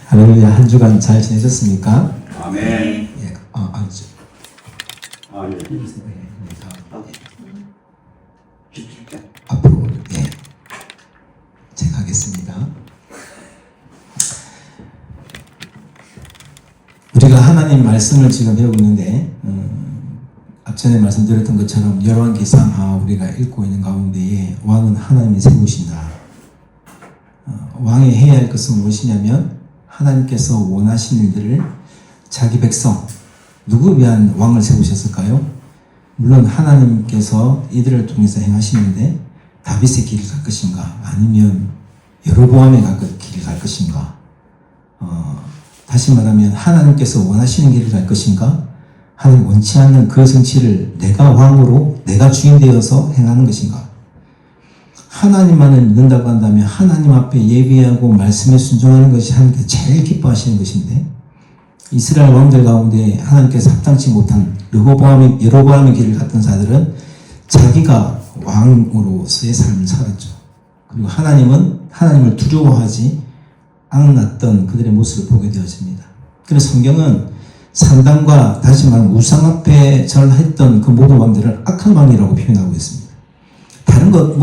할렐루야. 한 주간 잘 지내셨습니까? 아멘. 예, 예. 앞으로 제가 하겠습니다. 우리가 하나님 말씀을 지금 배우고 있는데 앞전에 말씀드렸던 것처럼 열왕기상 우리가 읽고 있는 가운데에 왕은 하나님이 세우신다. 왕이 해야 할 것은 무엇이냐면 하나님께서 원하시는 일들을 자기 백성, 누구 위한 왕을 세우셨을까요? 물론 하나님께서 이들을 통해서 행하시는데 다윗의 길을 갈 것인가 아니면 여로보암의 길을 갈 것인가, 다시 말하면 하나님께서 원하시는 길을 갈 것인가, 하나님 원치 않는 그 정치를 내가 왕으로 내가 주인 되어서 행하는 것인가. 하나님만을 믿는다고 한다면 하나님 앞에 예비하고 말씀에 순종하는 것이 하나님께서 제일 기뻐하시는 것인데, 이스라엘 왕들 가운데 하나님께서 합당치 못한 여로보암의 길을 갔던 자들은 자기가 왕으로서의 삶을 살았죠. 그리고 하나님을 두려워하지 않았던 그들의 모습을 보게 되어집니다. 그래서 성경은 산당과 다시 말하면 우상 앞에 절했던 그 모든 왕들을 악한 왕이라고 표현하고 있습니다. 다른 것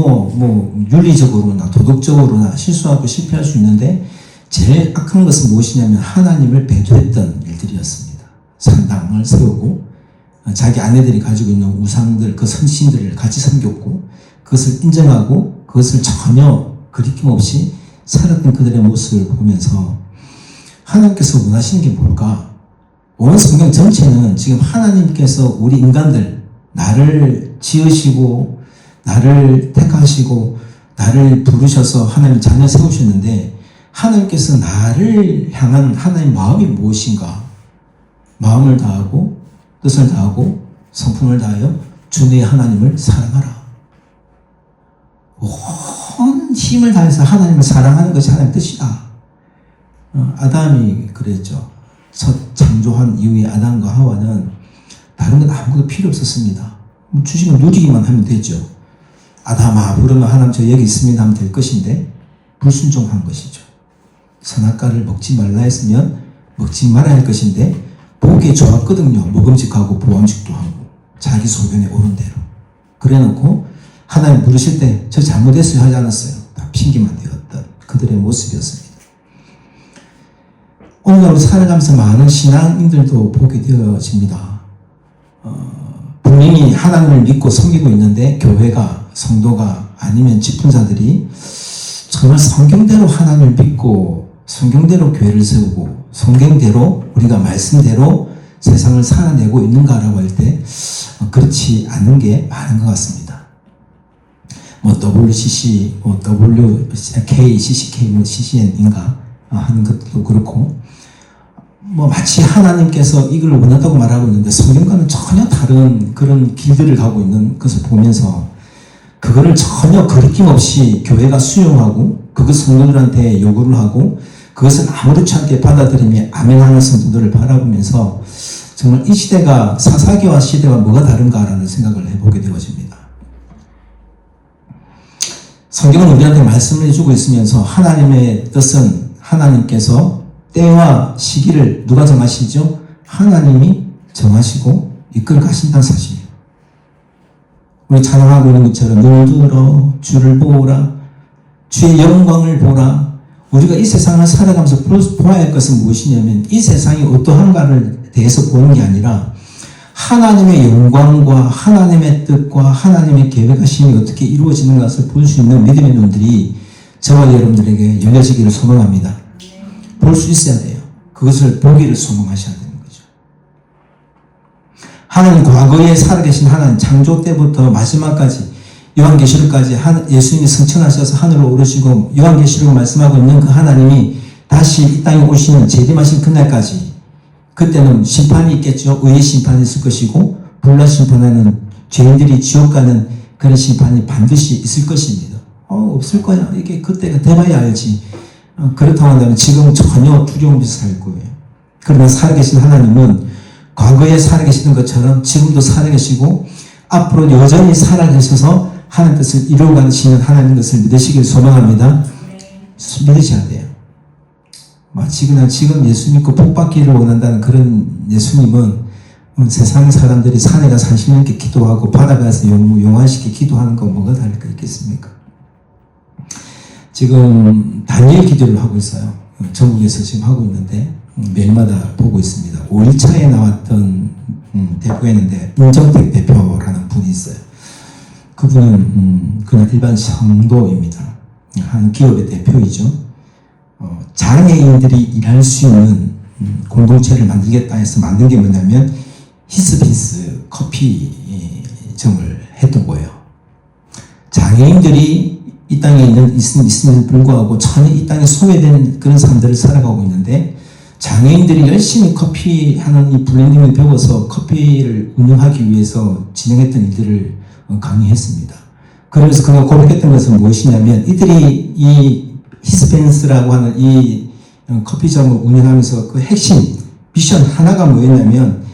윤리적으로나 도덕적으로나 실수하고 실패할 수 있는데 제일 악한 것은 무엇이냐면 하나님을 배도했던 일들이었습니다. 산당을 세우고 자기 아내들이 가지고 있는 우상들, 그 선신들을 같이 섬겼고 그것을 인정하고 그것을 전혀 거리낌 없이 살았던 그들의 모습을 보면서 하나님께서 원하시는 게 뭘까? 온 성경 전체는 지금 하나님께서 우리 인간들, 나를 지으시고 나를 택하시고 나를 부르셔서 하나님 자녀 세우셨는데, 하나님께서 나를 향한 하나님의 마음이 무엇인가? 마음을 다하고 뜻을 다하고 성품을 다하여 주 내 하나님을 사랑하라. 온 힘을 다해서 하나님을 사랑하는 것이 하나님의 뜻이다. 아담이 그랬죠. 첫 창조한 이후에 아담과 하와는 다른 건 아무것도 필요 없었습니다. 주시면 누리기만 하면 되죠. 아담아, 그러면 하나님 저 여기 있습니다 하면 될 것인데 불순종한 것이죠. 선악과를 먹지 말라 했으면 먹지 말아야 할 것인데 보기에 좋았거든요. 먹음직하고 보암직도 하고 자기 소견에 옳은 대로. 그래놓고 하나님 부르실 때 저 잘못했어요 하지 않았어요. 다 핑계만 되었던 그들의 모습이었습니다. 오늘날 살아가면서 많은 신앙인들도 보게 되어집니다. 분명히 하나님을 믿고 섬기고 있는데 교회가, 성도가 아니면 집훈자들이 정말 성경대로 하나님을 믿고 성경대로 교회를 세우고 성경대로 우리가 말씀대로 세상을 살아내고 있는가라고 할 때 그렇지 않은 게 많은 것 같습니다. WCC, WK, CCK, CCN인가 하는 것도 그렇고 마치 하나님께서 이걸 원한다고 말하고 있는데 성경과는 전혀 다른 그런 길들을 가고 있는 것을 보면서 그거를 전혀 거리낌 없이 교회가 수용하고 그것 성도들한테 요구를 하고 그것을 아무렇지 않게 받아들이며 아멘하는 성도들을 바라보면서 정말 이 시대가 사사기와 시대와 뭐가 다른가라는 생각을 해보게 되어집니다. 성경은 우리한테 말씀을 해주고 있으면서 하나님의 뜻은 하나님께서 때와 시기를 누가 정하시죠? 하나님이 정하시고 이끌어 가신다는 사실이에요. 우리 찬양하고 있는 것처럼 눈을 들어 주를 보라, 주의 영광을 보라. 우리가 이 세상을 살아가면서 보아야 할 것은 무엇이냐면 이 세상이 어떠한가를 대해서 보는 게 아니라 하나님의 영광과 하나님의 뜻과 하나님의 계획하심이 어떻게 이루어지는 것을 볼 수 있는 믿음의 눈들이 저와 여러분들에게 열려지기를 소망합니다. 볼 수 있어야 돼요. 그것을 보기를 소망하셔야 되는 거죠. 하나님 과거에 살아계신 하나님, 창조 때부터 마지막까지 요한계시록까지 예수님이 승천하셔서 하늘로 오르시고 요한계시록을 말씀하고 있는 그 하나님이 다시 이 땅에 오시는 재림하신 그날까지, 그때는 심판이 있겠죠. 의의 심판이 있을 것이고 불난 심판하는 죄인들이 지옥 가는 그런 심판이 반드시 있을 것입니다. 없을 거야. 이게 그때가 돼봐야 알지. 그렇다고 한다면 지금 전혀 두려움 없이 살 거예요. 그러나 살아계신 하나님은 과거에 살아계시는 것처럼 지금도 살아계시고 앞으로 여전히 살아계셔서 하나님 뜻을 이루어가시는 하나님 것을 믿으시길 소망합니다. 믿으셔야 돼요. 마치 그냥 지금 예수 믿고 복 받기를 원한다는 그런 예수님은 세상 사람들이 산에 가서 40년께 기도하고 바다 가서 용화시켜 기도하는 거 뭐가 다를 거 있겠습니까? 지금 다니엘 기도를 하고 있어요. 전국에서 지금 하고 있는데 매일마다 보고 있습니다. 5일차에 나왔던 대표였는데 임정택 대표라는 분이 있어요. 그분은 그냥 일반 성도입니다. 한 기업의 대표이죠. 장애인들이 일할 수 있는 공동체를 만들겠다 해서 만든 게 뭐냐면 히스피스 커피점을 했던 거예요. 장애인들이 이 땅에 있음에도 불구하고 전혀 이 땅에 소외된 그런 사람들을 살아가고 있는데 장애인들이 열심히 커피 하는 이 블렌딩을 배워서 커피를 운영하기 위해서 진행했던 일들을 강의했습니다. 그래서 그가 고백했던 것은 무엇이냐면 이들이 이 히스펜스라고 하는 이 커피점을 운영하면서 그 핵심 미션 하나가 뭐였냐면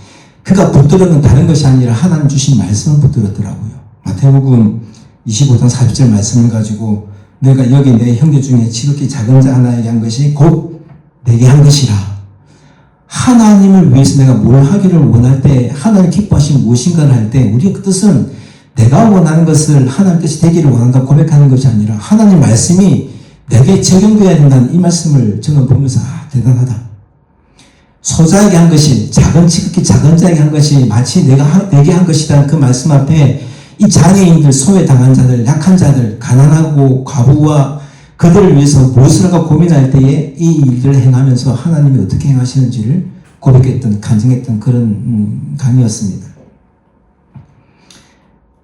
그가 붙들어는 다른 것이 아니라 하나님 주신 말씀을 붙들었더라고요. 마태복음 25장 40절 말씀을 가지고 내가 여기 내 형제 중에 지극히 작은 자 하나에게 한 것이 곧 내게 한 것이라. 하나님을 위해서 내가 뭘 하기를 원할 때 하나님 기뻐하시는 무엇인가를 할 때 우리의 그 뜻은 내가 원하는 것을 하나님 뜻이 되기를 원한다 고백하는 것이 아니라 하나님 말씀이 내게 적용되어야 된다는 이 말씀을 저는 보면서 대단하다. 소자에게 한 것이 지극히 작은 자에게 한 것이 마치 내게 한 것이라는 그 말씀 앞에 이 장애인들, 소외당한 자들, 약한 자들, 가난하고 과부와 그들을 위해서 무엇을 하고 고민할 때에 이 일들을 행하면서 하나님이 어떻게 행하시는지를 고백했던, 간증했던 그런 강의였습니다.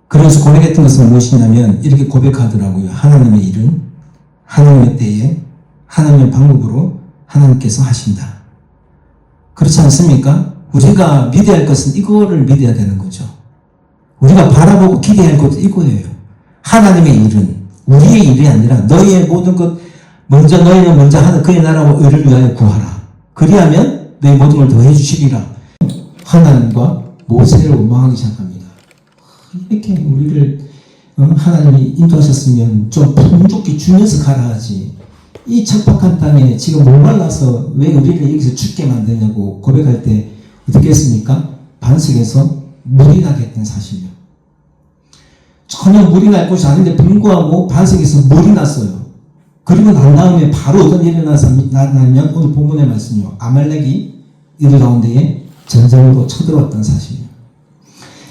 그래서 고백했던 것은 무엇이냐면 이렇게 고백하더라고요. 하나님의 일은 하나님의 때에 하나님의 방법으로 하나님께서 하신다. 그렇지 않습니까? 우리가 믿어야 할 것은 이거를 믿어야 되는 거죠. 우리가 바라보고 기대할 것도 이거예요. 하나님의 일은 우리의 일이 아니라 너희의 모든 것 너희는 먼저 하는 그의 나라와 의를 위하여 구하라. 그리하면 너희 모든 걸 더해 주시리라. 하나님과 모세를 원망하기 시작합니다. 이렇게 우리를 하나님이 인도하셨으면 좀 풍족히 주면서 가라 하지. 이 척박한 땅에 지금 목말라서 왜 우리를 여기서 죽게 만드냐고 고백할 때 어떻게 했습니까? 반석에서 물이 나게 했던 사실이요. 전혀 물이 날 곳이 아닌데 불구하고 반석에서 물이 났어요. 그리고 난 다음에 바로 어떤 일이 나냐면 오늘 본문의 말씀이요. 아말렉이 이들 가운데에 전쟁으로 쳐들어왔던 사실이에요.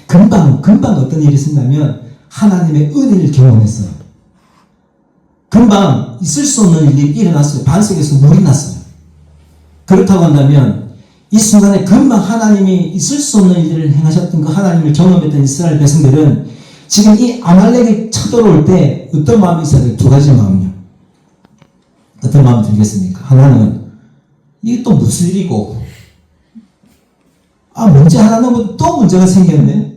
금방 어떤 일이 있었냐면 하나님의 은혜를 경험했어요. 금방 있을 수 없는 일이 일어났어요. 반석에서 물이 났어요. 그렇다고 한다면 이 순간에 금방 하나님이 있을 수 없는 일들을 행하셨던 그 하나님을 경험했던 이스라엘 백성들은 지금 이 아말렉이 쳐들어올 때 어떤 마음이 있어야 돼요? 두 가지 마음이요. 어떤 마음 들겠습니까? 하나는 이게 또 무슨 일이고 문제 하나 넘어도 또 문제가 생겼네.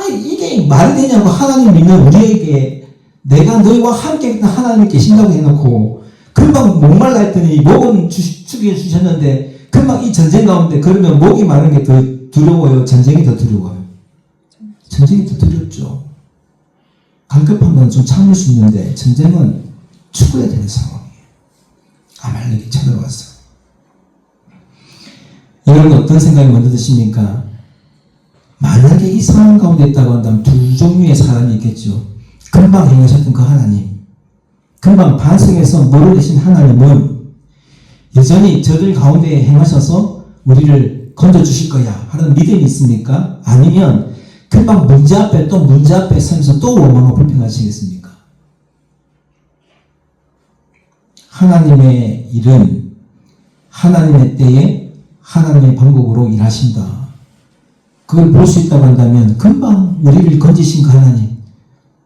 이게 말이 되냐고. 하나님 믿는 우리에게 내가 너희와 함께 있던 하나님이 계신다고 해놓고 금방 목말라 했더니 목은 죽여주셨는데 금방 이 전쟁 가운데 그러면 목이 마른 게 더 두려워요? 전쟁이 더 두려워요? 전쟁이 더 두렵죠. 갈급한 건 좀 참을 수 있는데 전쟁은 죽어야 되는 상황이에요. 아말렉이 쳐들어왔어. 여러분 어떤 생각이 먼저 드십니까? 만약에 이 상황 가운데 있다고 한다면 두 종류의 사람이 있겠죠. 금방 행하셨던 그 하나님, 금방 반석에서 물을 내신 하나님은 여전히 저들 가운데 행하셔서 우리를 건져주실 거야 하는 믿음이 있습니까? 아니면 금방 문제 앞에 서면서 또 원망하고 불평하시겠습니까? 하나님의 일은 하나님의 때에 하나님의 방법으로 일하신다. 그걸 볼 수 있다고 한다면 금방 우리를 건지신 그 하나님,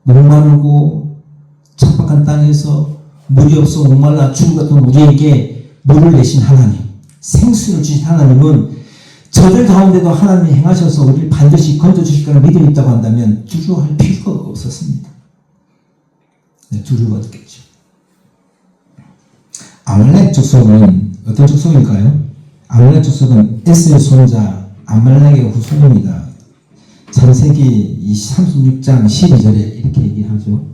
목마르고 척박한 땅에서 물이 없어 목말라 죽었던 우리에게 물을 내신 하나님, 생수를 주신 하나님은 저들 가운데도 하나님이 행하셔서 우리를 반드시 건져주실 거라는 믿음이 있다고 한다면 두려워할 필요가 없었습니다. 두려워했겠죠. 아말렉 족속은 어떤 족속일까요? 아말렉 족속은 에스의 손자 아말렉의 후손입니다. 창세기 36장 12절에 이렇게 얘기하죠.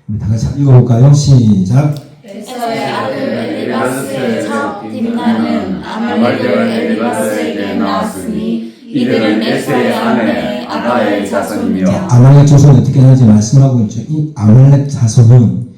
우리 다 같이 읽어볼까요? 시작. 에서의 아들 엘리바스의 첫 딥나는 아말렉 엘리바스에게 나왔으니 이들은 에서의 아내 아다의 자손이며. 아말렉 조선은 어떻게 하는지 말씀하고 있죠. 이 아말렉 자손은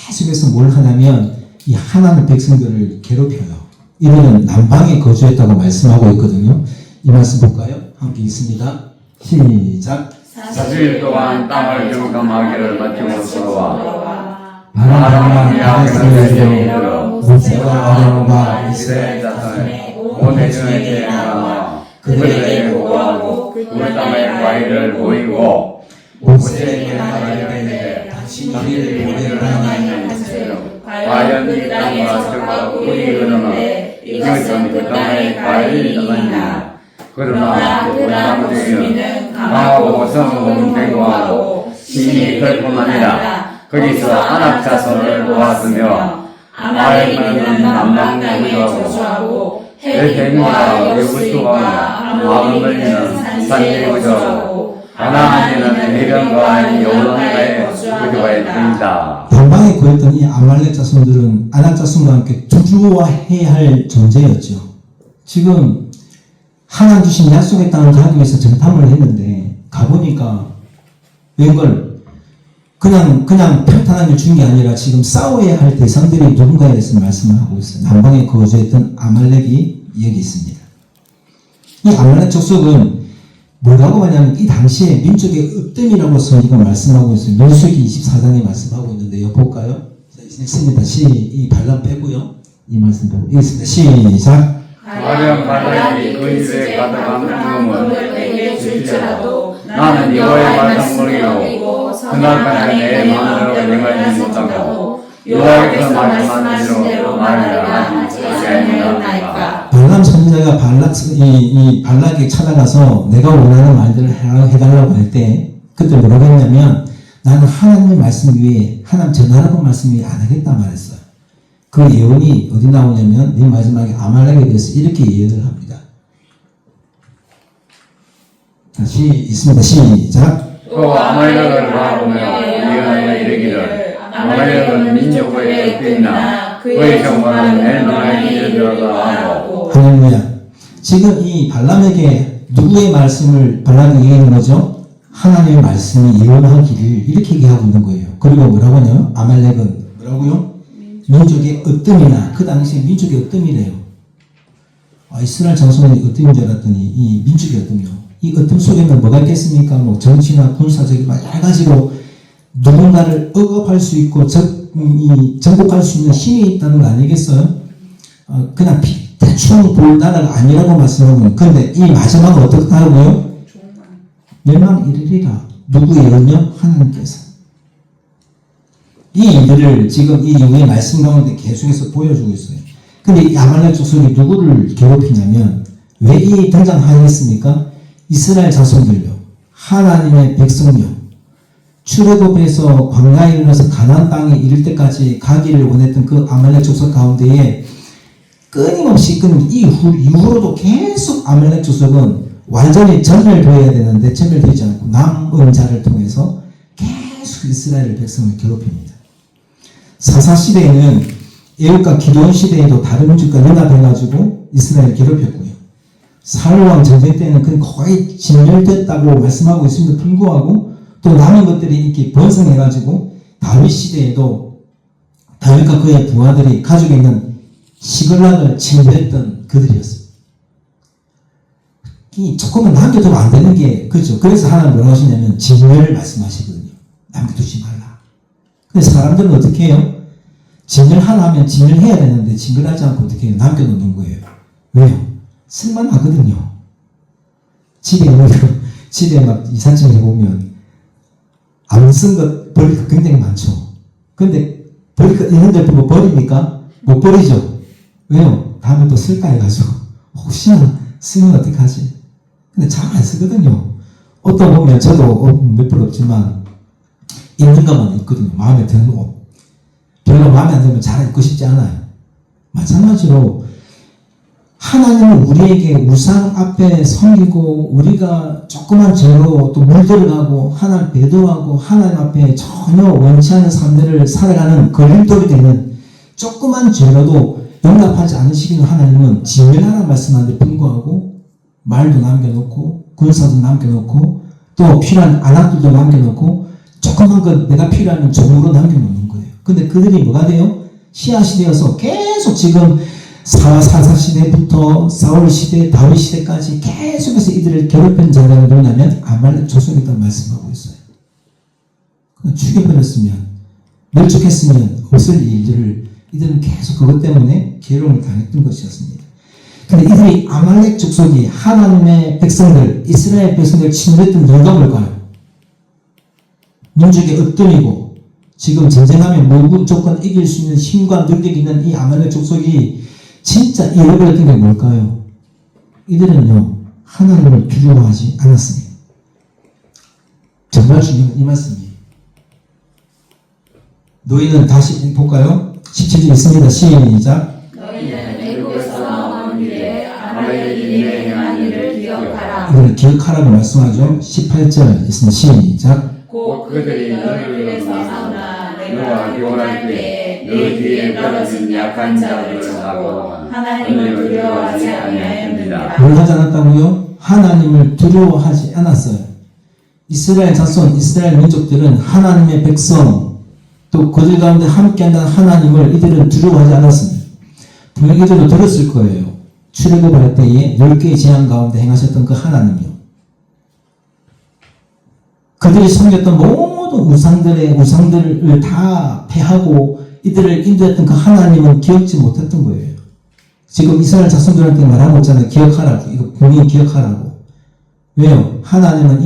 계속해서 뭘 하냐면 이 하나님 백성들을 괴롭혀요. 이들은 남방에 거주했다고 말씀하고 있거든요. 이 말씀 볼까요? 함께 있습니다. 시작. 40일 동안 땅을 경감하기를 마치고서와 바람과 야훼를 이르러 모세와 아론과 이스라엘 자손의 온 회중에게 나와 그들에게 보고하고 그 땅의 과일을 보이고 모세에게 말하되 당신들이 우리를 하나님 하시되 과연 이 땅과 적과 꿀이 흐르는 이것은 그 땅의 과일이니라. 그러나 그 나무들은 강하고 성은 견고하고 심이 클 뿐 아니라 거기서 아낙 자손을 보았으며 아말렉은 남방 땅에 거주하고 헬겐과 여부수와 마음 걸리는 산지에 거주하고 가나안에는 해변과 요단가에 거주하였습니다. 남방에 거했던 이 아말렉 자손들은 아낙 자손과 함께 두주와해야 할 존재였죠. 지금 하나님 주신 약속의 땅을 가기 위해서 전탐을 했는데 가보니까 웬걸 그냥 평탄하게 준 게 아니라 지금 싸워야 할 대상들이 누군가에 대해서 말씀을 하고 있어요. 남방에 거주했던 아말렉이 여기 있습니다. 이 아말렉 족속은 뭐라고 하냐면 이 당시에 민족의 으뜸이라고 성경가 말씀하고 있어요. 민수기 24장에 말씀하고 있는데요. 볼까요? 있습니다. 이 발람 빼고요. 이 말씀 보고 있습니다. 시작. 가령 발락이 그 입에 가득한 임금을 내게 줄지라도 나는 여호와의 말씀으로 그날까지 내 마음으로 행하지 못하고 여호와께서 말씀하신 대로 말하리라 하지 아니하나이까. 발람 선지자가 발락에 찾아가서 내가 원하는 말들을 해달라고 할 때 그때 뭐라고 했냐면 나는 하나님의 말씀 위에 하나님 전하라고 말씀 위에 안 하겠다 말했어요. 그 예언이 어디 나오냐면 맨 마지막에 아말렉에 대해서 이렇게 예언을 합니다. 다시 있습니다. 시작. 또 아말렉을 바라보며 예언하여 이르기를 아말렉은 민족의 뜻이나 그의 정말은 엘마의 이르더라 하고. 할렐루야. 지금 이 발람에게 누구의 말씀을 발람이 얘기하는 거죠? 하나님의 말씀이 예언하기를 이렇게 얘기하고 있는 거예요. 그리고 뭐라고 하냐면 아말렉은 뭐라고요? 민족의 으뜸이나 그 당시에 민족의 으뜸이래요. 이스라엘 자손이 으뜸인 줄 알았더니 이 민족의 으뜸이요. 이 으뜸 속에는 뭐가 있겠습니까? 뭐 정치나 군사적인 여러 가지로 누군가를 억압할 수 있고 정복할 수 있는 힘이 있다는 거 아니겠어요? 그냥 대충 볼 나라가 아니라고 말씀하고 그런데 이 마지막은 어떻게 하고요? 멸망 이르리라. 누구의 예언요? 하나님께서. 이 일들을 지금 이 이후의 말씀 가운데 계속해서 보여주고 있어요. 근데 이 아말렉 족속이 누구를 괴롭히냐면 왜 이 등장하였습니까? 이스라엘 자손들요. 하나님의 백성요. 출애굽에서 광야에 이르러서 가나안 땅에 이를 때까지 가기를 원했던 그 아말렉 족속 가운데에 끊임없이 이후로도 계속 아말렉 족속은 완전히 전멸되어야 되는데 전멸되지 않고 남은 자를 통해서 계속 이스라엘 백성을 괴롭힙니다. 사사시대에는 애굽과 기드온 시대에도 다른 민족과 연합해가지고 이스라엘을 괴롭혔고요. 사울왕 전쟁 때는 그건 거의 진멸됐다고 말씀하고 있음에도 불구하고 또 남은 것들이 이렇게 번성해가지고 다윗 시대에도 다윗과 그의 부하들이 가지고 있는 시글락을 침범했던 그들이었습니다. 이 조금은 남겨두면 안 되는 게 그죠. 그래서 하나님 뭐라고 하시냐면 진멸을 말씀하시거든요. 남겨두지 말라. 근데 사람들은 어떻게 해요? 진멸 하나 하면 진멸해야 되는데 진멸하지 않고 어떻게 해요? 남겨놓는 거예요. 왜요? 쓸만하거든요. 집에 막 이삿짐 해보면 안 쓴 것 버릴 거 굉장히 많죠. 근데 버릴 거 있는데 보고 버립니까? 못 버리죠. 왜요? 다음에 또 쓸까 해가지고 혹시나 쓰면 어떡하지? 근데 잘 안 쓰거든요. 어떤 보면 저도 몇 번 없지만 입는 것만 있거든요. 마음에 드는 옷. 별로 마음에 안 들면 잘 입고 싶지 않아요. 마찬가지로 하나님은 우리에게 우상 앞에 섬기고 우리가 조그만 죄로 또 물들어가고 하나님 배도하고 하나님 앞에 전혀 원치 않는 삶들을 살아가는 걸림돌이 되는 조그만 죄로도 용납하지 않으시기는 하나님은 진멸하라는 말씀하는데 불구하고 말도 남겨놓고 군사도 남겨놓고 또 필요한 안악들도 남겨놓고 조그만 것 내가 필요하면 종으로 남겨놓는 거예요. 근데 그들이 뭐가 돼요? 씨앗이 되어서 계속 지금 사사 시대부터 사울 시대, 다윗 시대까지 계속해서 이들을 괴롭힌 자가 누구냐면 아말렉 족속이라고 말씀하고 있어요. 죽여버렸으면, 멸족했으면 없을 일들을 이들은 계속 그것 때문에 괴로움을 당했던 것이었습니다. 근데 이들이 아말렉 족속이 하나님의 백성들, 이스라엘 백성들을 침략했던 이유가 뭘까요? 민족의 으뜸이고 지금 전쟁하면 무조건 이길 수 있는 힘과 능력이 있는 이 아말렉 족속이 진짜 잃어버렸던 게 뭘까요? 이들은요, 하나님을 두려워하지 않았습니다. 정말 중요한 이 말씀이에요. 너희는 다시 볼까요? 17절 있습니다. 시작. 너희는 애굽에서 나온 길에 아말렉이 너희에게 행한 일을 기억하라. 이걸 기억하라고 말씀하죠. 18절 있습니다. 시작. 곧 그들이 너희 길에서 나오나 내가 기원할 때에 너 뒤에 떨어진 약한 자들을 잡고 하나님을 두려워하지 아니하였느니라. 뭘 하지 않았다고요? 하나님을 두려워하지 않았어요. 이스라엘 자손, 이스라엘 민족들은 하나님의 백성, 또 그들 가운데 함께한다는 하나님을 이들은 두려워하지 않았습니다. 분명히 이들도 들었을 거예요. 출애굽을 할 때에 10개의 재앙 가운데 행하셨던 그 하나님이요. 그들이 섬겼던 모든 우상들을 다 패하고 이들을 인도했던 그 하나님은 기억지 못했던 거예요. 지금 이스라엘 자손들한테 말하고 있잖아요. 기억하라고. 이거 본인이 기억하라고. 왜요? 이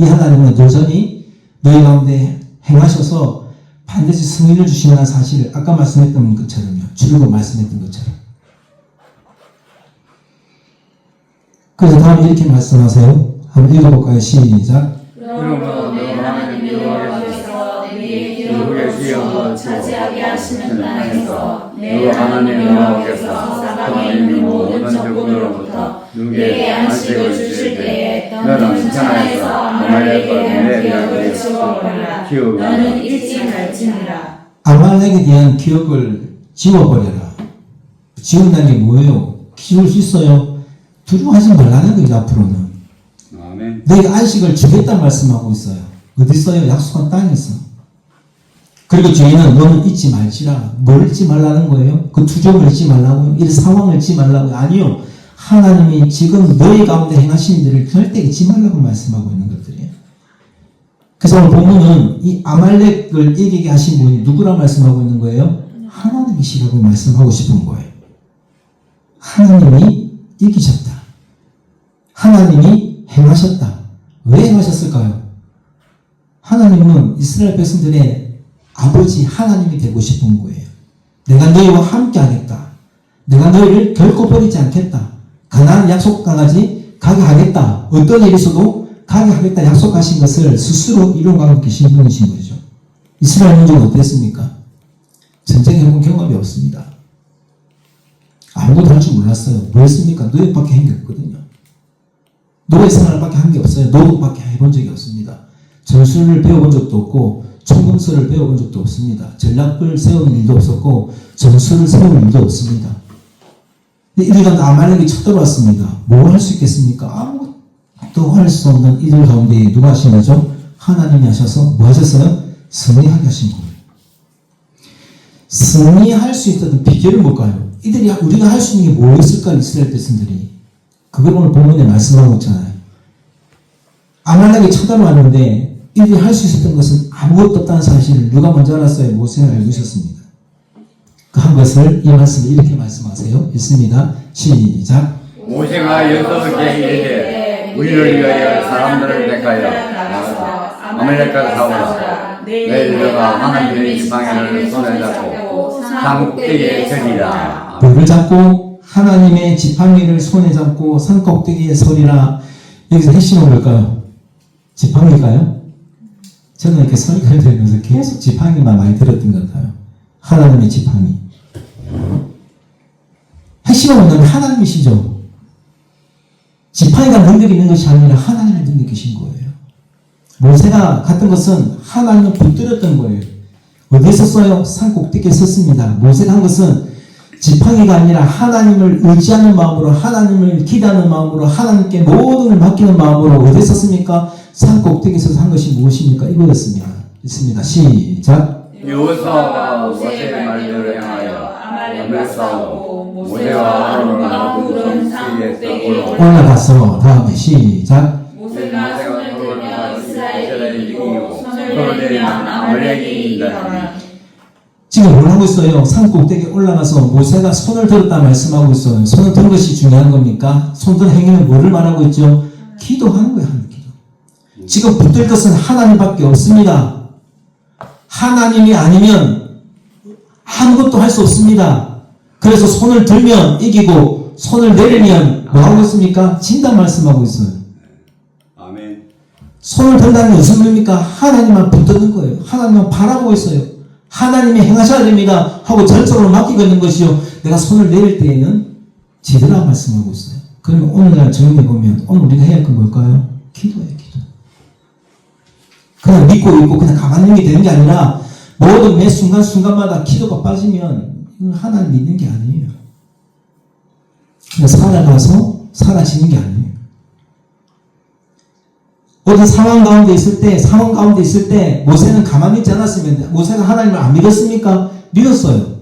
하나님은 여전히 너희 가운데 행하셔서 반드시 승리를 주신다는 사실을 아까 말씀했던 것처럼요. 줄고 말씀했던 것처럼. 그래서 다음에 이렇게 말씀하세요. 한번 읽어볼까요? 시작. 그러므로 내 하나님 여호와께서 내게 기록을 주어 차지하게 하시는 땅에서 내 하나님 여호와께서 사방에 있는 모든 적군으로부터 내게 안식을 주실 때에 너는 천하에서 아말렉에 대한 기억을 지워버리라. 너는 잊지 말지니라. 아말렉에 대한 기억을 지워버려라. 지운다는 게 뭐예요? 지울 수 있어요. 두려워하지 말라는 거죠. 앞으로는. 아멘. 내가 안식을 주겠다는 말씀하고 있어요. 어디 있어요? 약속한 땅에 있어. 그리고 뒤에는 너는 잊지 말지라. 뭘 잊지 말라는 거예요? 그 투정을 잊지 말라고요? 이 상황을 잊지 말라고요? 아니요. 하나님이 지금 너희 가운데 행하신 일을 절대 잊지 말라고 말씀하고 있는 것들이에요. 그래서 오늘 본문은 이 아말렉을 이기게 하신 분이 누구라 말씀하고 있는 거예요? 하나님이시라고 말씀하고 싶은 거예요. 하나님이 이기셨다. 하나님이 행하셨다. 왜 행하셨을까요? 하나님은 이스라엘 백성들의 아버지 하나님이 되고 싶은 거예요. 내가 너희와 함께 하겠다. 내가 너희를 결코 버리지 않겠다. 가나안 약속 강아지 가게 하겠다. 어떤 일이 있어도 가게 하겠다 약속하신 것을 스스로 이루어가고 계신 분이신 거죠. 이스라엘 민족은 어땠습니까? 전쟁 해본 경험이 없습니다. 아무것도 할 줄 몰랐어요. 뭐 했습니까? 노예밖에 한 게 없거든요. 노예 생활밖에 한 게 없어요. 노동밖에 해본 적이 없습니다. 전술을 배워본 적도 없고 총검술을 배워본 적도 없습니다. 전략을 세운 일도 없었고 전술을 세운 일도 없습니다. 이들 가운데 아말렉이 쳐들어왔습니다. 뭘 할 수 있겠습니까? 아무것도 할 수 없는 이들 가운데 누가 하신 거죠? 하나님이 하셔서 뭐 하셨어요? 승리하게 하신 거예요. 승리할 수 있었던 비결은 뭘까요? 이들이 우리가 할 수 있는 게 뭐였을까? 이스라엘 백성들이 그걸 오늘 본문에 말씀하고 있잖아요. 아말렉이 쳐들어왔는데 이들이 할 수 있었던 것은 아무것도 없다는 사실을 누가 먼저 알았어요? 모세가 알고 있었습니다. 그 한 것을 이 말씀을 이렇게 말씀하세요. 있습니다. 시작. 모세가 여호와께 이르되 우리를 위하여 사람들을 택하여 아말렉과 싸우라. 내일 너가 하나님의 지팡이를 손에 잡고 산 꼭대기에 서리라. 뭐를 잡고 하나님의 지팡이를 손에 잡고 산 꼭대기에 서리라. 여기서 핵심은 뭘까요? 지팡이일까요? 저는 이렇게 설교를 들으면서 계속 지팡이만 많이 들었던 것 같아요. 하나님의 지팡이. 핵심은 뭐냐면 하나님이시죠. 지팡이가 능력이 있는 것이 아니라 하나님의 능력이 계신 거예요. 모세가 갔던 것은 하나님을 붙들었던 거예요. 어디서 써요? 산 꼭대기에 섰습니다. 모세가 한 것은 지팡이가 아니라 하나님을 의지하는 마음으로, 하나님을 기대하는 마음으로, 하나님께 모든 걸 맡기는 마음으로 어디에 섰습니까? 산 꼭대기에 서서 한 것이 무엇입니까? 이거였습니다. 있습니다. 시작. 여호수아가 모세의 말대로 행하여 아말렉과 싸우고 모세와 아론과 그 성지에서 올라가서 다음에 시작. 모세가 손을 들며 이스라엘이 이기고 손을 내리면 아말렉이 이기더라. 지금 뭘 하고 있어요? 산 꼭대기에 올라가서 모세가 손을 들었다 말씀하고 있어요. 손을 든 것이 중요한 겁니까? 손든 행위는 뭐를 말하고 있죠? 기도하는 거예요. 하는 기도. 지금 붙들 것은 하나님밖에 없습니다. 하나님이 아니면 아무것도 할 수 없습니다. 그래서 손을 들면 이기고 손을 내리면 뭐 하고 있습니까? 진단 말씀하고 있어요. 아멘. 손을 든다는 게 무슨 말입니까? 하나님만 붙드는 거예요. 하나님만 바라보고 있어요. 하나님이 행하셔야 됩니다 하고 전적으로 맡기고 있는 것이요. 내가 손을 내릴 때에는 지으라 말씀하고 있어요. 그러면 오늘날 적용해 보면 오늘 우리가 해야 할 건 뭘까요? 기도예요. 기도. 그냥 믿고 있고 그냥 가만히 있는 게 되는 게 아니라 모든 매 순간순간마다 기도가 빠지면 이건 하나님 믿는 게 아니에요. 그냥 살아가서 사라지는 게 아니에요. 어떤 상황 가운데 있을 때 모세는 가만히 있지 않았으면 모세가 하나님을 안 믿었습니까? 믿었어요.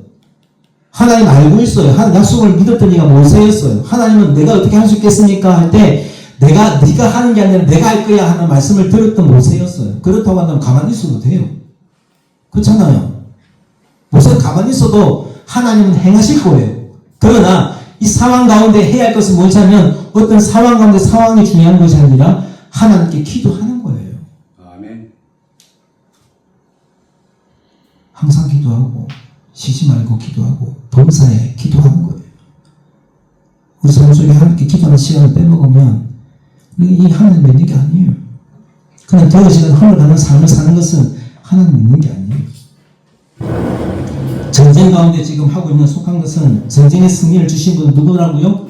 하나님 알고 있어요. 하나님 약속을 믿었던 이가 모세였어요. 하나님은 내가 어떻게 할 수 있겠습니까? 할 때 네가 하는 게 아니라 내가 할 거야 하는 말씀을 들었던 모세였어요. 그렇다고 한다면 가만히 있어도 돼요. 그렇잖아요. 모세는 가만히 있어도 하나님은 행하실 거예요. 그러나 이 상황 가운데 해야 할 것은 뭐냐면 어떤 상황 가운데 상황이 중요한 것이 아니라 하나님께 기도하는 거예요. 아멘. 항상 기도하고 쉬지 말고 기도하고 범사에 기도하는 거예요. 우리 삶 속에 하나님께 기도하는 시간을 빼먹으면 이 하나님 믿는 게 아니에요. 그냥 되어 시간 흘러가는 삶을 사는 것은 하나님 믿는 게 아니에요. 전쟁 가운데 지금 하고 있는 속한 것은 전쟁의 승리를 주신 분은 누구라고요?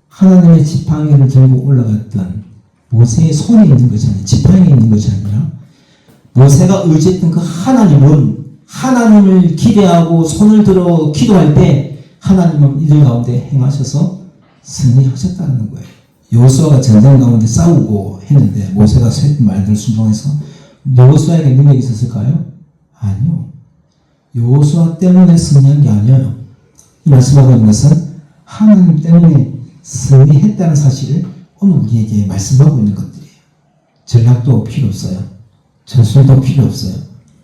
하나님의 지팡이를 들고 올라갔던 모세의 손에 있는 것이 아니라 지팡이에 있는 것이 아니라 모세가 의지했던 그 하나님은 하나님을 기대하고 손을 들어 기도할 때 하나님은 이들 가운데 행하셔서 승리하셨다는 거예요. 여호수아가 전쟁 가운데 싸우고 했는데 모세가 쇠 말들 순종해서 여호수아에게 능력이 있었을까요? 아니요. 여호수아 때문에 승리한 게 아니에요. 이 말씀하고 있는 것은 하나님 때문에 승리했다는 사실을 오늘 우리에게 말씀하고 있는 것들이에요. 전략도 필요 없어요. 전술도 필요 없어요.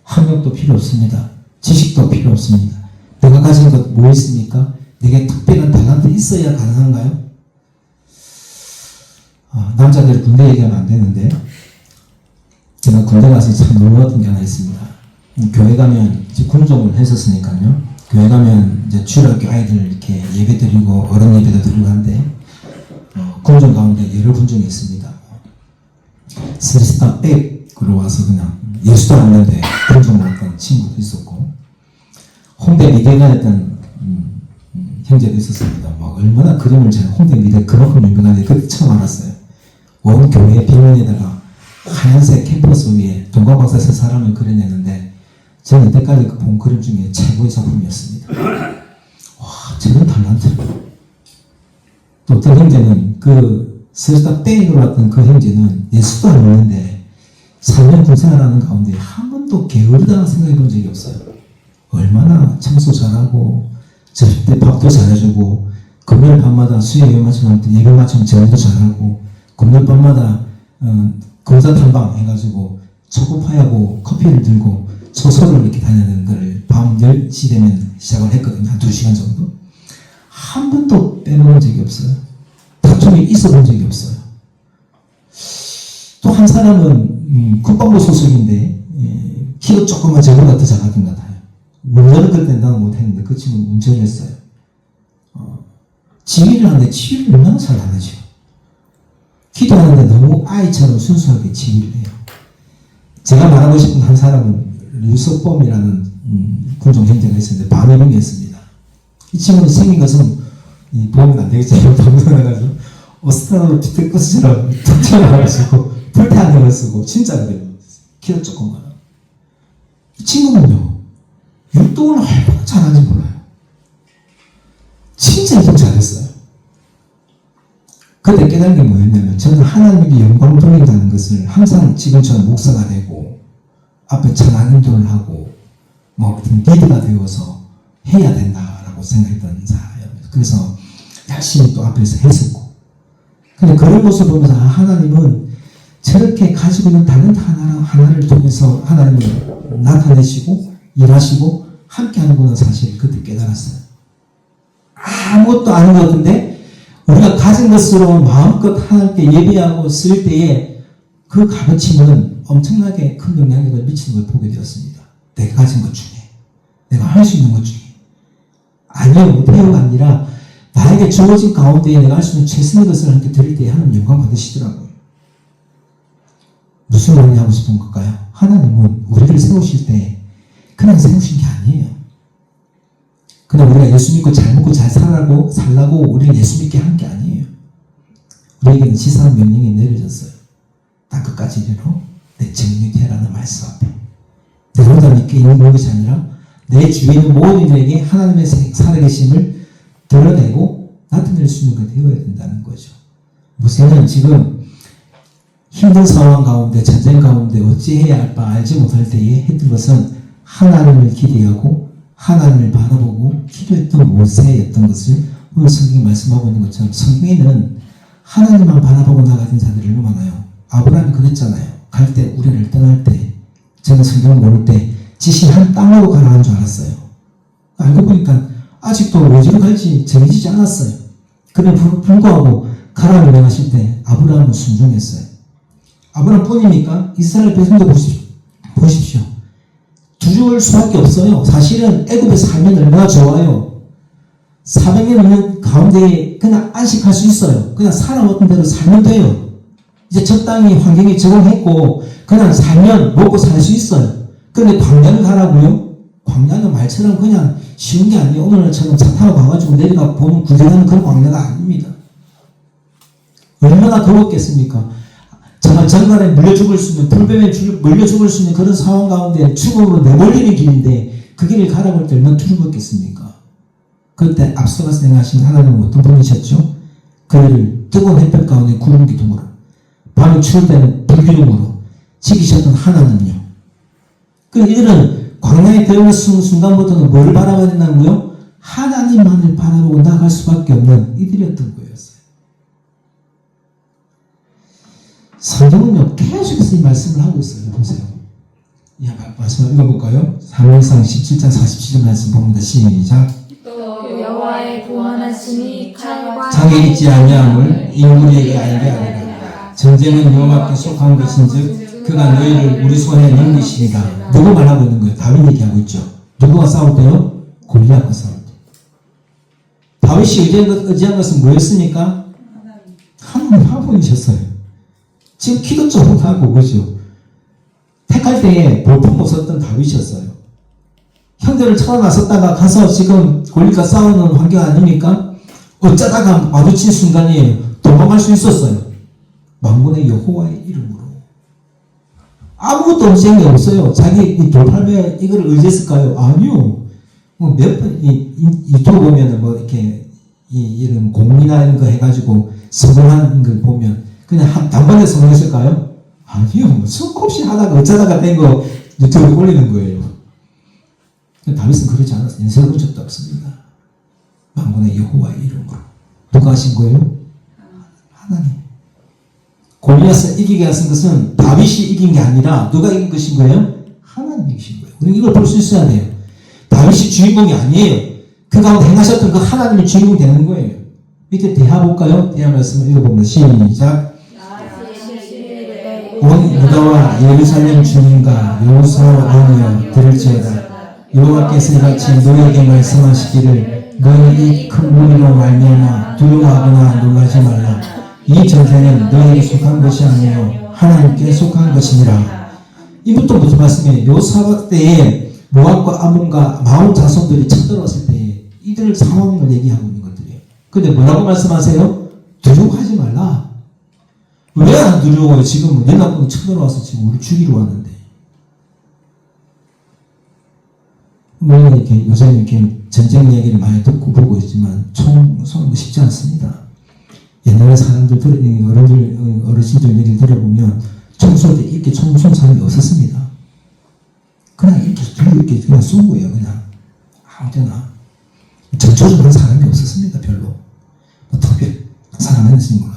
학력도 필요 없습니다. 지식도 필요 없습니다. 내가 가진 것 뭐 있습니까? 내게 특별한 달란트 있어야 가능한가요? 남자들이 군대 얘기하면 안 되는데 제가 군대 가서 참 놀라웠던 게 하나 있습니다. 교회 가면 이제 군종을 했었으니까요. 교회 가면 이제 주일학교 아이들 이렇게 예배 드리고 어른 예배도 드리고 하는데 군종 가운데 여러 군종이 있습니다. 스리스타 백으로 와서 그냥 예수도 안 했는데 군종을 했던 친구도 있었고 홍대 미대에 다녔던 형제도 있었습니다. 막 얼마나 그림을 잘 홍대 미대 그만큼 유명한데 그때 처음 알았어요. 온 교회 벽면에다가 하얀색 캠퍼스 위에 동방박사에서 사람을 그려냈는데 저는 이때까지 본 그림 중에 최고의 작품이었습니다. 와, 저런 달란트. 또 어떤 형제는 그 스리스타 백으로 왔던 그 형제는 예수도 안 믿는데 3년 군생활하는 가운데 한 번도 게으르다는 생각해 본 적이 없어요. 얼마나 청소 잘하고 절대 밥도 잘해주고 금요일 밤마다 수요 예배 맞추면 예배 맞추면 전도 잘하고 금요일 밤마다 검사 탐방 해가지고 초코파이하고 커피를 들고 초소를 이렇게 다니는 걸 밤 10시 되면 시작을 했거든요. 한 2시간 정도. 한 번도 빼먹은 적이 없어요. 다툼이 있어 본 적이 없어요. 또 한 사람은 국방부 소속인데 키도 조금만 저보다 더 작았던 것 같아요. 운전을 그때는 나는 못했는데 그 친구는 운전을 했어요. 지휘를 하는데 지휘를 얼마나 잘 하는지요. 기도하는데 너무 아이처럼 순수하게 지휘를 해요. 제가 말하고 싶은 한 사람은 류석범이라는 군종 형제가 있었는데 반의병이었습니다. 이 친구는 생긴 것은 보면 안 되겠지만 너무 나가서 오스트라로 피테쿠스처럼 툭 튀어나와가지고 불태안경을 쓰고 진짜 그래요. 키도 조금만. 이 친구는요 율동을 얼마나 잘하는지 몰라요. 진짜 율동 잘했어요. 그때 깨달은 게 뭐였냐면 저는 하나님께 영광을 돌린다는 것을 항상 지금처럼 목사가 되고 앞에 찬양인도를 하고 뭐 리드가 되어서 해야 된다라고 생각했던 사람이에요. 그래서 열심히 또 앞에서 했었고, 근데 그런 모습을 보면서 하나님은 저렇게 가지고 있는 탤런트 하나를 통해서 하나님을 나타내시고 일하시고 함께 하는구나 사실 그때 깨달았어요. 아무것도 아닌 것 같은데 우리가 가진 것으로 마음껏 하나님께 예배하고 쓸 때에 그 값어치는 엄청나게 큰 영향력을 미치는 걸 보게 되었습니다. 내가 가진 것 중에, 내가 할 수 있는 것 중에. 아니요, 못해요가 아니라 나에게 주어진 가운데에 내가 할 수 있는 최선의 것을 함께 드릴 때에 하나님 영광 받으시더라고요. 무슨 말을 하고 싶은 걸까요? 하나님은 우리를 세우실 때 그냥 세우신 게 아니에요. 그냥 우리가 예수 믿고 잘 먹고 잘 살라고 우리를 예수 믿게 한 게 아니에요. 우리에게는 지상 명령이 내려졌어요. 땅끝까지 이르러 내 정육해라는 말씀 앞에 내 혼자 믿게 있는 것이 아니라 내 주위에 있는 모든 이들에게 하나님의 살아계심을 드러내고 나타낼 수 있는 게 되어야 된다는 거죠. 모세는 지금 힘든 상황 가운데 전쟁 가운데 어찌해야 할 바 알지 못할 때에 했던 것은 하나님을 기대하고 하나님을 바라보고 기도했던 모세였던 것을 오늘 성경이 말씀하고 있는 것처럼 성경에는 하나님만 바라보고 나가던 자들이 얼마나 많아요. 아브라함이 그랬잖아요. 갈 때 우리를 떠날 때 저는 성경을 모를 때 지시 한 땅으로 가라는 줄 알았어요. 알고 보니까 아직도 어디로 갈지 정해지지 않았어요. 그럼에도 불구하고 가라고 명하실 때 아브라함은 순종했어요. 아브라함 뿐입니까? 이스라엘 백성도 보십시오. 두려울 수밖에 없어요. 사실은 애굽에 살면 얼마나 좋아요. 400년 있는 가운데에 그냥 안식할 수 있어요. 그냥 살아왔던 대로 살면 돼요. 이제 적당히 환경에 적응했고 그냥 살면 먹고 살 수 있어요. 그런데 광야를 가라고요? 광야는 말처럼 그냥 쉬운 게 아니에요. 오늘처럼 차 타고 가가지고 내려가 보면 구경하는 그런 광야가 아닙니다. 얼마나 더웠겠습니까? 정말 전날에 물려 죽을 수 있는, 불뱀에 물려 죽을 수 있는 그런 상황 가운데 죽음으로 내몰리는 길인데 그 길을 가라고 할 때 얼마나 두렵겠습니까? 그때 앞서가서 행하신 하나님은 어떤 분이셨죠? 그를 뜨거운 햇볕 가운데 구름 기둥으로, 밤이 추울 때는 불기둥으로 지키셨던 하나님요. 이들은 광야에 들어가는 순간부터는 뭘 바라봐야 된다고요? 하나님만을 바라보고 나갈 수밖에 없는 이들이었던 거였어요. 성경은요 계속해서 이 말씀을 하고 있어요. 보세요. 이 말씀을 읽어볼까요? 사무엘상 17장 47절 말씀 봅니다. 시작. 또 여호와의 구원하심이 칼과 장애 있지 아니함을 인물에게 알게 하리라. 전쟁은 여호와께 속한 것인즉 그가 너희를 우리 손에 넘기시리라. 누구 말하고 있는 거예요? 다윗 얘기하고 있죠. 누구가 싸울 때요? 골리앗과 싸울 때. 다윗이 의지한 것은 뭐였습니까? 하나님 한 분이셨어요. 지금 키도 좀 하고 그죠? 택할 때에 볼품 못 썼던 다윗이었어요. 형제를 쳐다 나섰다가 가서 지금 골리앗과 싸우는 환경 아닙니까? 어쩌다가 마주친 순간이에요. 도망갈 수 있었어요. 만군의 여호와의 이름으로. 아무것도 의지한 게 없어요. 자기 이 돌팔매에 이걸 의지했을까요? 아니요. 뭐 몇 번, 유튜브 보면은 뭐 이렇게, 이런 공이나 이런 거 해가지고 성공한 걸 보면 그냥 단번에 성공했을까요? 아니요. 수없이 하다가 어쩌다가 된 거 유튜브에 올리는 거예요. 다윗은 그러지 않았어요. 인생을 본 적도 없습니다. 만군의 여호와의 이름으로. 누가 하신 거예요? 하나님. 골리앗을 이기게 하신 것은 다윗이 이긴 게 아니라 누가 이긴 것인 거예요? 하나님이 이기신 거예요. 우리는 이걸 볼 수 있어야 돼요. 다윗이 주인공이 아니에요. 그 가운데 행하셨던 그 하나님이 주인공이 되는 거예요. 밑에 대하 볼까요? 대하 말씀을 읽어봅니다. 시작. 온 유다와 예루살렘 주민과 여호사오며 들을지어다. 여호와께서 이같이 너희에게 말씀하시기를 너희 이 큰 무리로 말미암아 두려워하거나 놀라지 말라. 이 전쟁은 너희에게 속한 것이 아니요 하나님께 속한 것이니라. 이부터 무슨 말씀이에요? 요사박 때에 모압과 아몬과 마온 자손들이 쳐들어왔을 때에 이들 상황을 얘기하고 있는 것들이에요. 근데 뭐라고 말씀하세요? 두려워하지 말라. 왜 안 두려워요? 지금 연합군이 쳐들어와서 지금 우리 죽이러 왔는데. 물론 이렇게 요새 이렇게 전쟁 이야기를 많이 듣고 보고 있지만 총 쏘는 거 쉽지 않습니다. 옛날에 사람들 어르신들 얘기를 들어보면 총 쏠 때 이렇게 총 쏜 사람이 없었습니다. 그냥 이렇게 그냥 쏜 거예요. 그냥 아무 때나 전초적으로 사람이 없었습니다. 별로 특별 사람은 있으니까.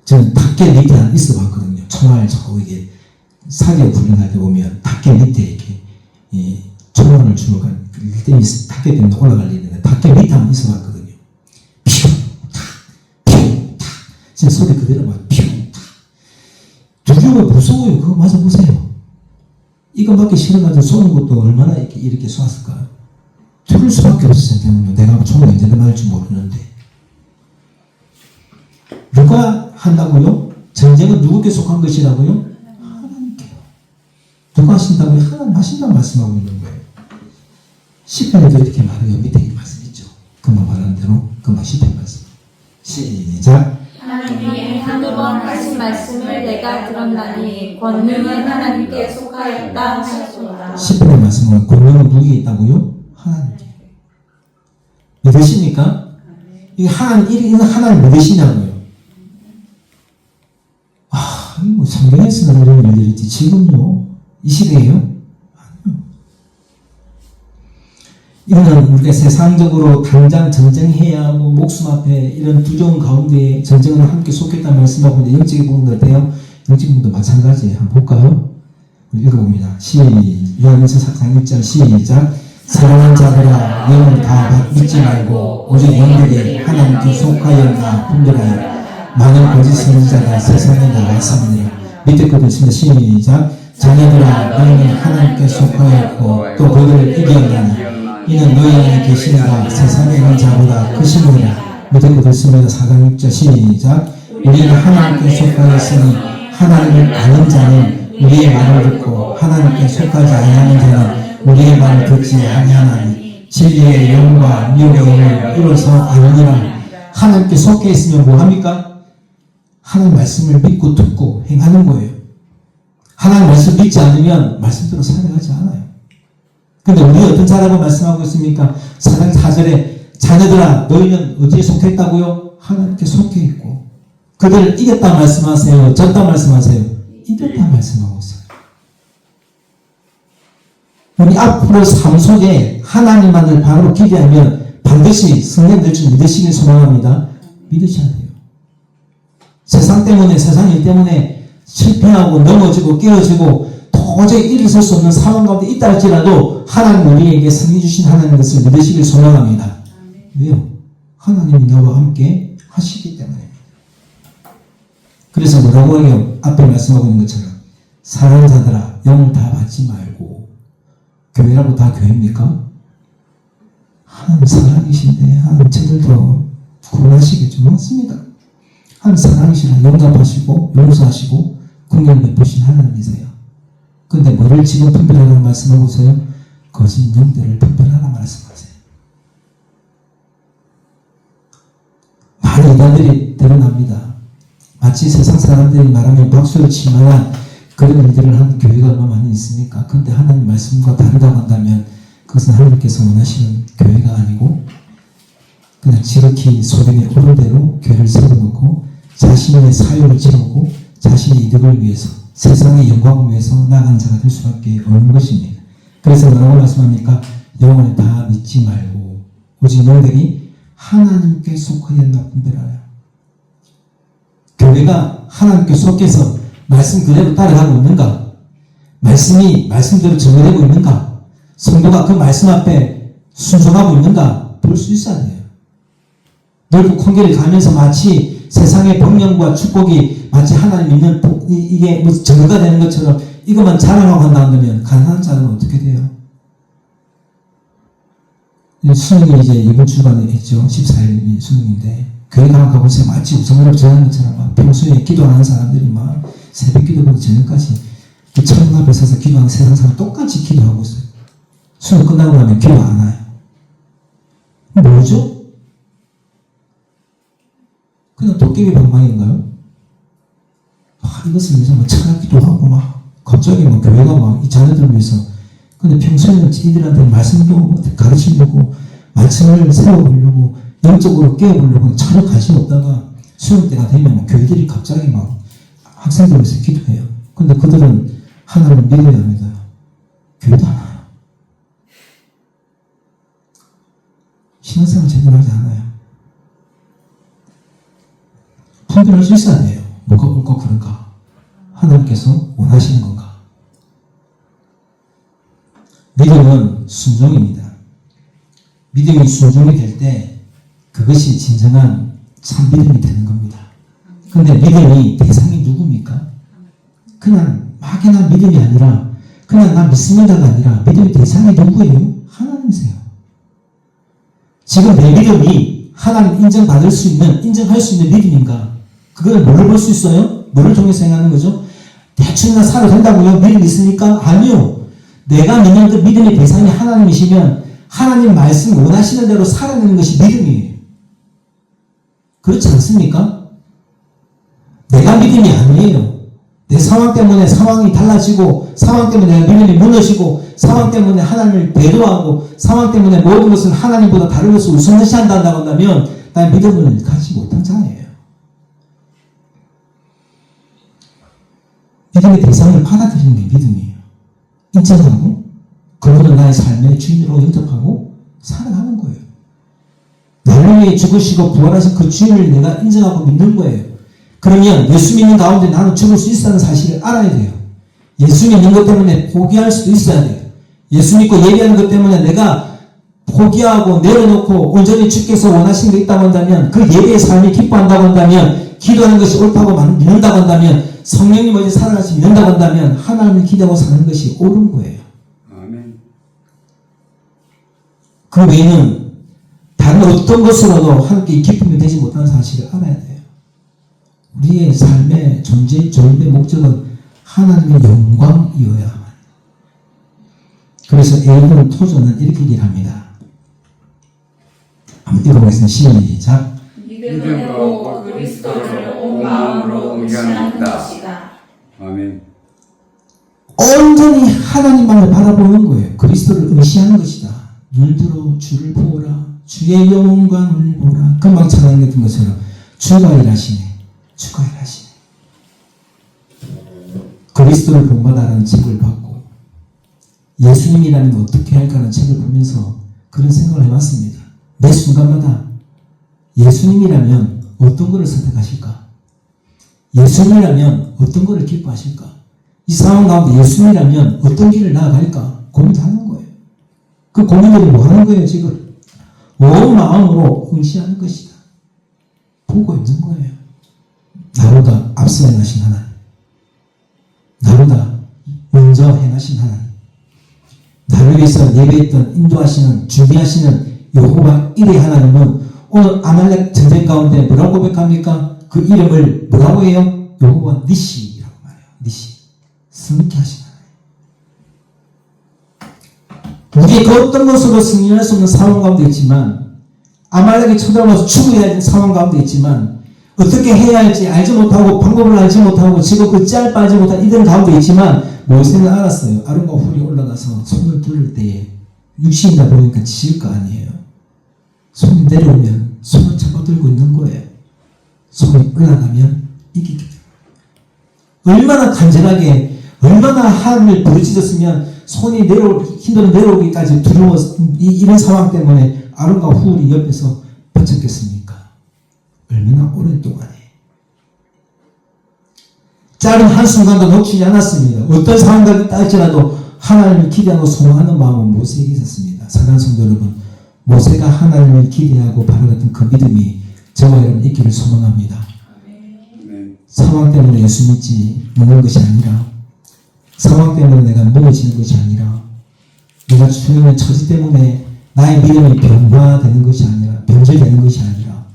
저는 밖에 밑에 안 있어 봤거든요. 총알 이게 사격 훈련할 때 보면 밖에 밑에 이렇게 총알을 주로 간 일대이 밖에 때문에 올라갈 일이 있는데 밖에 밑에 안 있어 봤거든요. 피우탁 진짜 소리 그대로 막 피우탁. 두려워 무서워요. 그거 맞아 보세요. 이것밖에 실어가지고 쏘는 것도 얼마나 이렇게 쏘았을까요? 들을 수밖에 없었어요. 내가 총을 언제 맞을지 모르는데. 누가 한다고요? 전쟁은 누구께 속한 것이라고요? 하나님께요. 누가 하신다고요? 하나님 하신다고 말씀하고 있는 거예요. 시편에도 이렇게 말해요. 밑에 이 말씀 있죠. 금방 말한 대로 금방 시편 말씀. 시작. 하나님이 한두 번 하신 말씀을 내가 들었나니 권능은 하나님께 속하였다 하셨도다. 시편의 말씀은 권능은 누구에게 있다고요? 하나님께. 믿으십니까? 이 하나님 믿으시냐고요? 뭐 성경에서는 이런 일들이 있지 지금요? 이 시대에요? 아니요. 이거는 우리가 세상적으로 당장 전쟁해야 뭐 목숨 앞에 이런 두려움 가운데 전쟁을 함께 속했다 말씀하고 있는데 영적인 부분도 어때요? 영적인 부분도 마찬가지예요. 한번 볼까요? 읽어봅니다. 요한일서 4장 1절 시작. 사랑하는 자들아 영을 다 믿지 말고 오직 영들이 하나님께 속하였나 분별하여 많은 거짓 선지자가 세상에 나왔습니다. 밑에 것도 있습니다. 시작. 자녀들아 너희는 하나님께 속하였고 또 그들을 이겼나니 이는 너희 안에 계시니가 세상에 있는 자보다 크시니라. 밑에 것도 있습니다. 4장 6절 시작. 우리는 하나님께 속하였으니 하나님을 아는 자는 우리의 말을 듣고 하나님께 속하지 아니하는 자는 우리의 말을 듣지 아니하나니 진리의 영과 미혹의 영을 이뤄서 아느니라. 하나님께 속해 있으면 뭐합니까? 하나님 말씀을 믿고 듣고 행하는 거예요. 하나님 말씀 믿지 않으면 말씀대로 살아가지 않아요. 근데 우리 어떤 자라고 말씀하고 있습니까? 4장 4절에 자녀들아 너희는 어디에 속해 있다고요? 하나님께 속해 있고 그들을 이겼다 말씀하세요? 졌다 말씀하세요? 이겼다 말씀하고 있어요. 우리 앞으로 삶 속에 하나님만을 바로 기대하면 반드시 승리될 줄 믿으시길 소망합니다. 믿으셔야 돼요. 세상 때문에 세상 일 때문에 실패하고 넘어지고 깨어지고 도저히 일어설 수 없는 상황 가운데 있다 할지라도 하나님 우리에게 승리 주신 하나님 것을 믿으시길 소망합니다. 왜요? 하나님이 나와 함께 하시기 때문입니다. 그래서 뭐라고 해요? 앞에 말씀하고 있는 것처럼 사랑하는 자들아 영을 다 받지 말고 교회라고 다 교회입니까? 하나님 사랑이신데 하나님 저들도 구원하시겠죠. 맞습니다. 하나님 사랑이시라 용납하시고 용서하시고 긍휼 베푸신 하나님이세요. 그런데 뭐를 지금 분별하라고 말씀하고 있어요? 거짓 영들을 분별하라 말씀하세요. 많은 이단들이 드러납니다. 마치 세상 사람들이 말하면 박수를 칠 만한 그런 일들을 하는 교회가 얼마나 많이 있습니까? 그런데 하나님 말씀과 다르다고 한다면 그것은 하나님께서 원하시는 교회가 아니고 그냥 지극히 소변에 오른 대로 교회를 세워놓고 자신의 사유를 채우고 자신의 이득을 위해서 세상의 영광을 위해서 나가는 자가 될 수밖에 없는 것입니다. 그래서 뭐라고 말씀합니까? 영을 다 믿지 말고 오직 너희들이 하나님께 속하였나 분별하여. 교회가 하나님께 속해서 말씀 그대로 따라가고 있는가? 말씀이 말씀대로 정리되고 있는가? 성도가 그 말씀 앞에 순종하고 있는가? 볼 수 있어야 돼요. 넓은空길을 가면서 마치 세상의 번영과 축복이 마치 하나님 믿는 이게 뭐 정의가 되는 것처럼 이것만 자랑하고 한다면 가난한 자는 어떻게 돼요? 수능이 이제 이번 주간에 했죠. 14일이 수능인데 교회 가보세요. 마치 우상으로 전하는 것처럼 막 평소에 기도하는 사람들이 막 새벽 기도부터 저녁까지 그 천문 앞에 서서 기도하는 세상 사람 똑같이 기도하고 있어요. 수능 끝나고 나면 기도 안 와요. 뭐죠? 그냥 또 도깨비 방망인가요? 이것을 위해서 막 찾기도 하고 막 갑자기 막 교회가 막 이 자녀들을 위해서. 근데 평소에는 이들한테 말씀도 가르치려고 말씀을 세워보려고 영적으로 깨워보려고 전혀 관심 없다가 수능 때가 되면 막 교회들이 갑자기 막 학생들 위해서 기도해요. 근데 그들은 하나님을 믿어야 합니다. 교회도 안 와요. 신앙생활 제대로 하지 않아요. 분별할 수 있어야 돼요. 뭐가 옳고 그른가. 하나님께서 원하시는 건가. 믿음은 순종입니다. 믿음이 순종이 될 때 그것이 진정한 참 믿음이 되는 겁니다. 근데 믿음이 대상이 누굽니까? 그냥 막연한 믿음이 아니라 그냥 나 믿습니다가 아니라 믿음의 대상이 누구예요? 하나님이세요. 지금 내 믿음이 하나님 인정받을 수 있는, 인정할 수 있는 믿음인가? 그걸 뭘로 볼 수 있어요? 뭐를 통해서 행하는 거죠? 대충 나 살아도 된다고요? 믿음 있으니까? 아니요. 내가 믿는 그 믿음의 대상이 하나님이시면 하나님 말씀 원하시는 대로 살아내는 것이 믿음이에요. 그렇지 않습니까? 내가 믿음이 아니에요. 내 상황 때문에 상황이 달라지고 상황 때문에 내가 믿음이 무너지고 상황 때문에 하나님을 배도하고 상황 때문에 모든 것을 하나님보다 다른 것을 우선시한다고 한다면 난 믿음을 가지 못한 자예요. 믿음의 대상을 받아들이는 게 믿음이에요. 인정하고 그분은 나의 삶의 주인으로 영접하고 살아가는 거예요. 나를 위해 죽으시고 부활하신 그 주인을 내가 인정하고 믿는 거예요. 그러면 예수 믿는 가운데 나는 죽을 수 있다는 사실을 알아야 돼요. 예수 믿는 것 때문에 포기할 수도 있어야 돼요. 예수 믿고 예배하는 것 때문에 내가 포기하고 내려놓고 온전히 주께서 원하시는 게 있다고 한다면 그 예배의 삶이 기뻐한다고 한다면 기도하는 것이 옳다고 믿는다고 한다면 성령님 어디 살아가시 믿는다고 한다면 하나님을 기대하고 사는 것이 옳은 거예요. 아멘. 그 외에는 다른 어떤 것으로도 함께 기쁨이 되지 못하는 사실을 알아야 돼요. 우리의 삶의 존재의 목적은 하나님의 영광이어야만. 그래서 에이블 토저는 이렇게 얘기를 합니다. 한번 읽어보겠습니다. 시작. 믿음으로 그리스도를 온 마음으로 의지하는 것이다. 아멘. 온전히 하나님만을 바라보는 거예요. 그리스도를 의시하는 것이다. 눈들어 주를 보라. 주의 영광을 보라. 금방 찬양했던 것처럼 주가 일하시네. 주가 일하시네. 그리스도를 본받아라는 책을 받고 예수님이라는 게 어떻게 할까라는 책을 보면서 그런 생각을 해봤습니다. 매 순간마다 예수님이라면 어떤 것을 선택하실까? 예수님이라면 어떤 것을 기뻐하실까? 이 상황 가운데 예수님이라면 어떤 길을 나아갈까? 고민하는 거예요. 그 고민들을 뭐 하는 거예요, 지금? 온 마음으로 응시하는 것이다. 보고 있는 거예요. 나보다 앞서 행하신 하나님. 나보다 먼저 행하신 하나님. 나를 위해서 예배했던 인도하시는, 준비하시는 여호와 일의 하나님은 오늘 아말렉 전쟁 가운데 뭐라고 고백합니까? 그 이름을 뭐라고 해요? 여호와 니시라고 말해요. 니시. 승리케 하신 하나님. 우리의 그 어떤 것으로 승리할 수 없는 상황 가운데 있지만 아말렉이 쳐들어와서 죽어야 할 상황 가운데 있지만 어떻게 해야 할지 알지 못하고 방법을 알지 못하고 지금 그 짤 빠지 못한 이들 가운데 있지만 모세는 알았어요. 아론과 훌이 올라가서 손을 들을 때에 육신이다 보니까 지을 거 아니에요. 손이 내려오면 손을 잡아 들고 있는 거예요. 손이 올라가면 이기게 돼요. 얼마나 간절하게 얼마나 하나님을 부르짖었으면 손이 힘들어 내려오기까지 두려워 이런 상황 때문에 아론과 훌이 옆에서 버텼겠습니까? 얼마나 오랫동안에 짧은 한순간도 놓치지 않았습니다. 어떤 상황이 있다 할지라도 하나님을 기대하고 소망하는 마음은 모세에게 있었습니다. 사랑하는 성도 여러분, 모세가 하나님을 기대하고 바라봤던 그 믿음이 저와 여러분 있기를 소망합니다. 아멘. 상황 때문에 예수 믿지 않는 것이 아니라 상황 때문에 내가 무너지는 것이 아니라 내가 처한 처지 때문에 나의 믿음이 변화되는 것이 아니라 변절되는 것이 아니라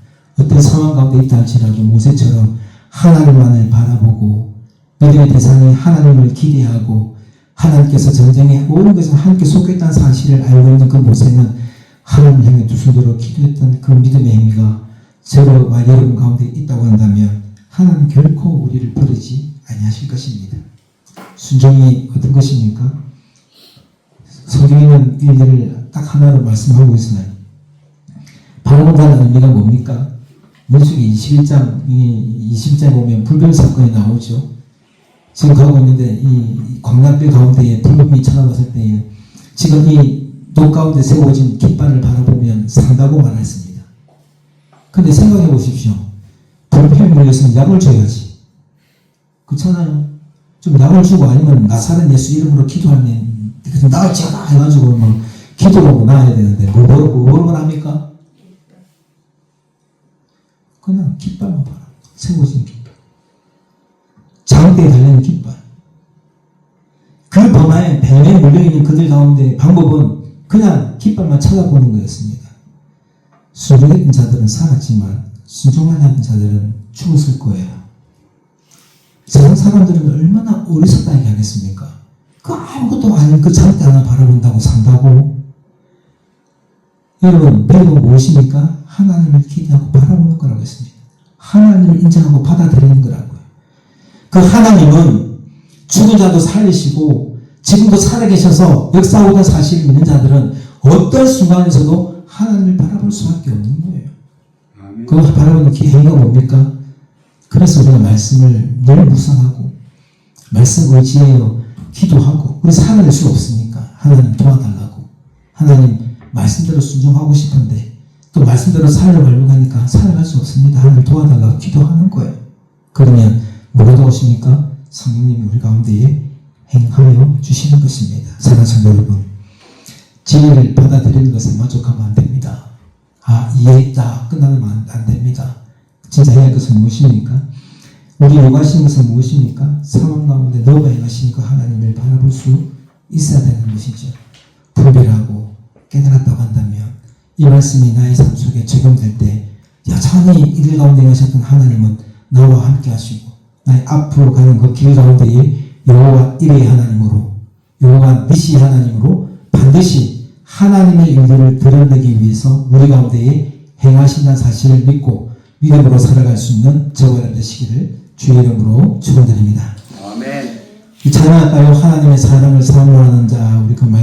어떤 상황 가운데 있다 할지라도 모세처럼 하나님만을 바라보고 믿음의 대상이 하나님을 기대하고 하나님께서 전쟁의 모든 것을 함께 속했다는 사실을 알고 있는 그 모세는 하나님 향해 두 손으로 기도했던 그 믿음의 행위가 저와 여러분 가운데 있다고 한다면 하나님 결코 우리를 버리지 아니하실 것입니다. 순종이 어떤 것입니까? 성경에는 이 일을 딱 하나로 말씀하고 있으나요? 바라본다는 의미가 뭡니까? 민수기 21장, 20장에 보면 불변 사건이 나오죠. 지금 가고 있는데 이 광란길 가운데에 불뱀이 쳐나왔을 때에 지금 이 녹 가운데 세워진 깃발을 바라보면 산다고 말했습니다. 근데 생각해 보십시오. 불뱀이 물렸으면 약을 줘야지. 그렇잖아요. 좀 약을 주고 아니면 나사렛 예수 이름으로 기도하면 나을지어다 해가지고 뭐 기도하고 나아야 되는데 뭐라고 합니까? 그냥 깃발만 봐라. 세워진 깃발. 장대에 달리는 깃발. 그 범하에 뱀에 물려있는 그들 가운데 방법은 그냥 깃발만 쳐다보는 거였습니다. 순종했던 자들은 살았지만 순종하지 않는 자들은 죽었을 거예요. 세상 사람들은 얼마나 어리석다게 하겠습니까? 그 아무것도 아닌 그 장대 하나 바라본다고 산다고. 여러분, 배움은 무엇입니까? 하나님을 기대하고 바라보는 거라고 했습니다. 하나님을 인정하고 받아들이는 거라고요. 그 하나님은 죽은 자도 살리시고 지금도 살아계셔서 역사하고는 사실을 믿는 자들은 어떤 순간에서도 하나님을 바라볼 수밖에 없는 거예요. 아멘. 그 바라보는 기회가 뭡니까? 그래서 우리가 말씀을 늘 묵상하고 말씀 의지하여 기도하고 우리 살아낼 수 없으니까 하나님 도와달라고. 하나님 말씀대로 순종하고 싶은데 또 말씀대로 살아가려고 하니까 살아갈 수 없습니다. 하나님 도와달라고 기도하는 거예요. 그러면 뭐가 도와십니까? 성령님이 우리 가운데에 행하여 주시는 것입니다. 사랑하는 성도 여러분, 진리를 받아들이는 것에 만족하면 안 됩니다. 이해했다 끝나면 안 됩니다. 진짜 해야 할 것은 무엇입니까? 우리 요구하시는 것은 무엇입니까? 상황 가운데 너가 행하시니까 하나님을 바라볼 수 있어야 되는 것이죠. 분별하고 깨달았다고 한다면 이 말씀이 나의 삶 속에 적용될 때 여전히 이들 가운데 행하셨던 하나님은 나와 함께 하시고 나의 앞으로 가는 그 길 가운데에 여호와 이레의 하나님으로 여호와 니시 하나님으로 반드시 하나님의 일들을 드러내기 위해서 우리 가운데에 행하신다는 사실을 믿고 믿음으로 살아갈 수 있는 저와 여러분 되시기를 주의 이름으로 축원드립니다. 아멘. 이 찬양할까요? 하나님의 사랑을 사모하는 자 우리 그 말